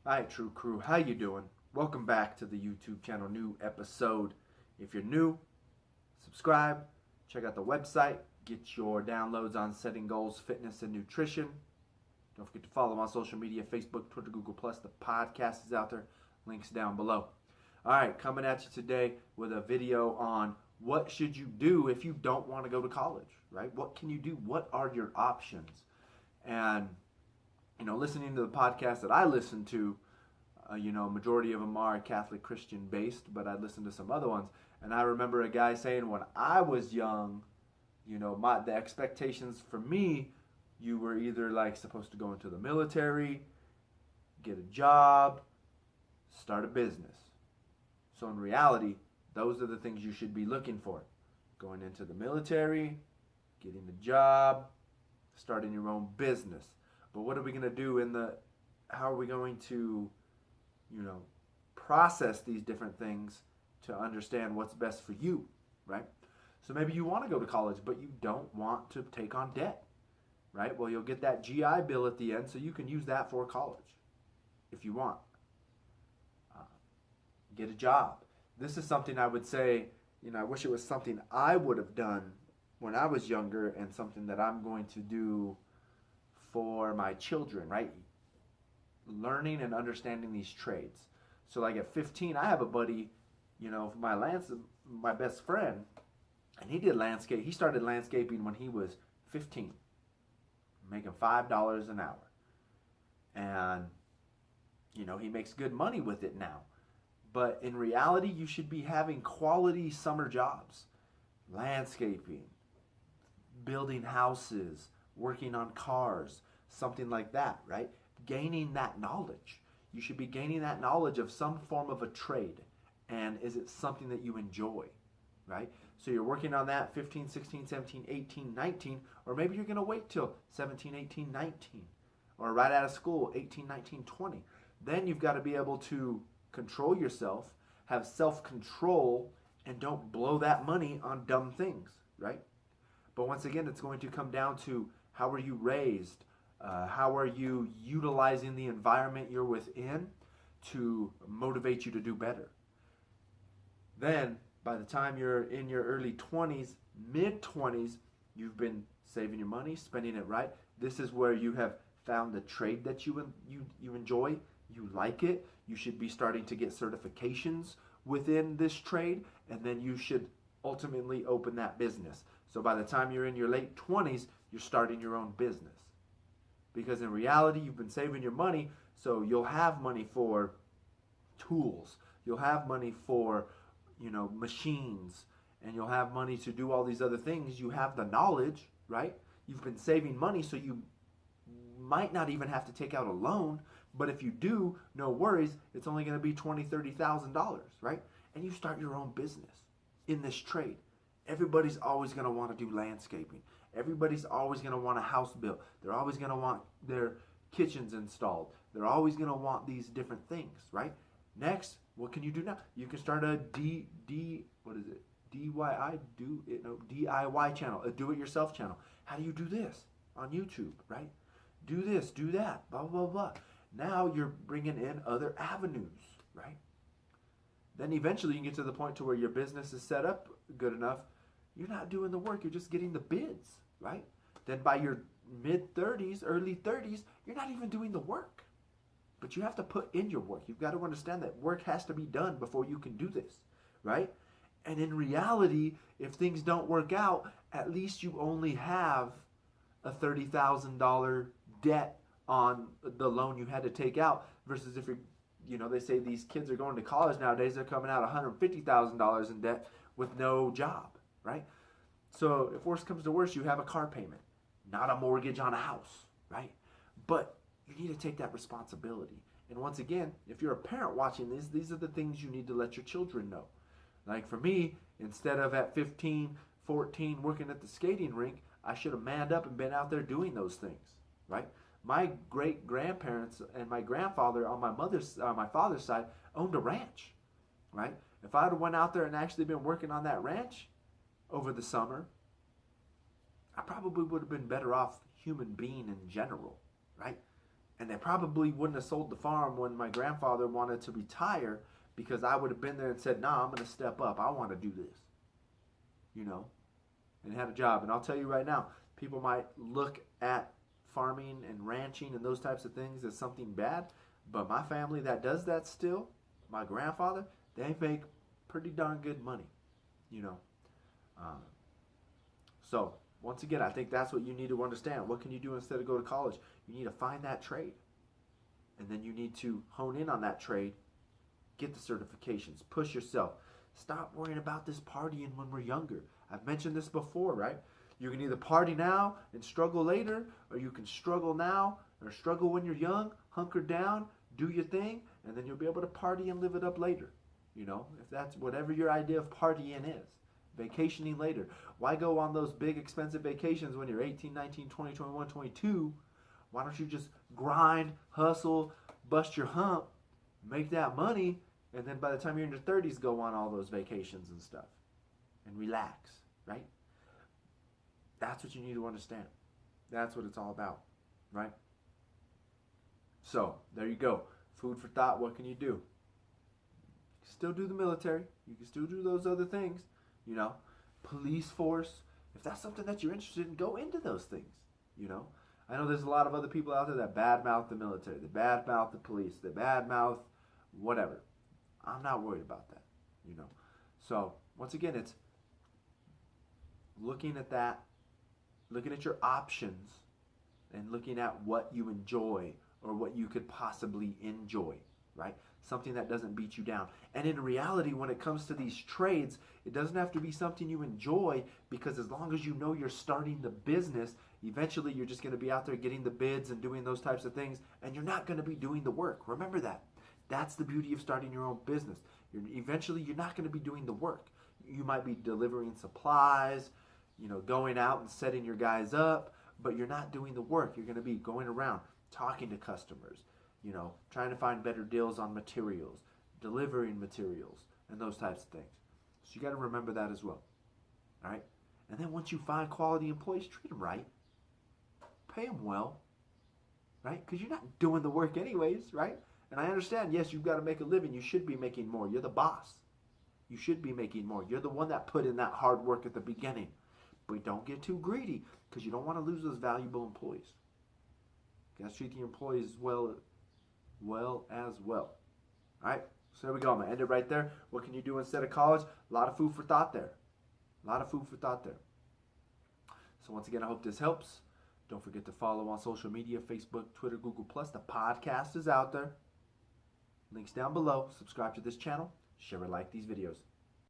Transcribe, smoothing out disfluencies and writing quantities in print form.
Alright, True Crew, how you doing? Welcome back to the YouTube channel, new episode. If you're new, subscribe, check out the website, get your downloads on setting goals, fitness, and nutrition. Don't forget to follow on social media, Facebook, Twitter, Google+. The podcast is out there, links down below. Alright, coming at you today with a video on what should you do if you don't want to go to college, right? What can you do? What are your options? And listening to the podcast that I listen to, majority of them are Catholic Christian based, but I listen to some other ones. And I remember a guy saying when I was young, the expectations for me, you were either like supposed to go into the military, get a job, start a business. So in reality, those are the things you should be looking for. Going into the military, getting a job, starting your own business. But what are we going to do how are we going to, process these different things to understand what's best for you, right? So maybe you want to go to college, but you don't want to take on debt, right? Well, you'll get that GI Bill at the end, so you can use that for college if you want. Get a job. This is something I would say, I wish it was something I would have done when I was younger and something that I'm going to do for my children, right? Learning and understanding these trades. So like at 15, I have a buddy, my best friend, and he started landscaping when he was 15, making $5 an hour. And, he makes good money with it now. But in reality, you should be having quality summer jobs, landscaping, building houses, working on cars, something like that, right? Gaining that knowledge. You should be gaining that knowledge of some form of a trade. And is it something that you enjoy, right? So you're working on that 15, 16, 17, 18, 19, or maybe you're going to wait till 17, 18, 19, or right out of school, 18, 19, 20. Then you've got to be able to control yourself, have self-control, and don't blow that money on dumb things, right? But once again, it's going to come down to how were you raised? How are you utilizing the environment you're within to motivate you to do better? Then, by the time you're in your early 20s, mid-20s, you've been saving your money, spending it right. This is where you have found the trade that you enjoy, you like it. You should be starting to get certifications within this trade, and then you should ultimately open that business. So by the time you're in your late 20s, you're starting your own business. Because in reality, you've been saving your money, so you'll have money for tools. You'll have money for, machines, and you'll have money to do all these other things. You have the knowledge, right? You've been saving money, so you might not even have to take out a loan, but if you do, no worries, it's only going to be $20,000, $30,000, right? And you start your own business in this trade. Everybody's always going to want to do landscaping. Everybody's always going to want a house built. They're always going to want their kitchens installed. They're always going to want these different things, right? Next, what can you do now? You can start a DIY channel, a do-it-yourself channel. How do you do this? On YouTube, right? Do this, do that, blah, blah, blah. Now you're bringing in other avenues, right? Then eventually you can get to the point to where your business is set up good enough. You're not doing the work. You're just getting the bids, right? Then by your mid-30s, early 30s, you're not even doing the work. But you have to put in your work. You've got to understand that work has to be done before you can do this, right? And in reality, if things don't work out, at least you only have a $30,000 debt on the loan you had to take out versus if they say these kids are going to college nowadays, they're coming out $150,000 in debt with no job, right? So if worse comes to worse, you have a car payment, not a mortgage on a house, right? But you need to take that responsibility. And once again, if you're a parent watching this, these are the things you need to let your children know. Like for me, instead of at 15, 14 working at the skating rink, I should have manned up and been out there doing those things, right? My great-grandparents and my grandfather on my father's side owned a ranch, right? If I had went out there and actually been working on that ranch over the summer, I probably would have been better off human being in general, right? And they probably wouldn't have sold the farm when my grandfather wanted to retire, because I would have been there and said, nah, I'm going to step up. I want to do this, you know, and had a job. And I'll tell you right now, people might look at farming and ranching and those types of things as something bad. But my family that does that still, my grandfather, they make pretty darn good money, you know. So once again, I think that's what you need to understand. What can you do instead of go to college? You need to find that trade. And then you need to hone in on that trade, get the certifications, push yourself. Stop worrying about this partying when we're younger. I've mentioned this before, right? You can either party now and struggle later, or you can struggle now or struggle when you're young, hunker down, do your thing, and then you'll be able to party and live it up later. You know, if that's whatever your idea of partying is. Vacationing later. Why go on those big expensive vacations when you're 18, 19, 20, 21, 22? Why don't you just grind, hustle, bust your hump, make that money, and then by the time you're in your 30s, go on all those vacations and stuff and relax, right? That's what you need to understand. That's what it's all about, right? So, there you go. Food for thought. What can you do? You can still do the military. You can still do those other things, you know. Police force. If that's something that you're interested in, go into those things, you know. I know there's a lot of other people out there that badmouth the military, they badmouth the police, they badmouth whatever. I'm not worried about that, you know. So, once again, it's looking at that, looking at your options, and looking at what you enjoy or what you could possibly enjoy, right? Something that doesn't beat you down. And in reality, when it comes to these trades, it doesn't have to be something you enjoy, because as long as you know you're starting the business, eventually you're just going to be out there getting the bids and doing those types of things, and you're not going to be doing the work. Remember that. That's the beauty of starting your own business. Eventually, you're not going to be doing the work. You might be delivering supplies, you know, going out and setting your guys up, but you're not doing the work. You're going to be going around, talking to customers, you know, trying to find better deals on materials, delivering materials, and those types of things. So you got to remember that as well. All right? And then once you find quality employees, treat them right. Pay them well, right? Because you're not doing the work anyways, right? And I understand, yes, you've got to make a living. You should be making more. You're the boss. You should be making more. You're the one that put in that hard work at the beginning. But don't get too greedy, because you don't want to lose those valuable employees. You got to treat the employees well as well. All right? So there we go. I'm going to end it right there. What can you do instead of college? A lot of food for thought there. A lot of food for thought there. So once again, I hope this helps. Don't forget to follow on social media, Facebook, Twitter, Google+. The podcast is out there. Links down below. Subscribe to this channel. Share and like these videos.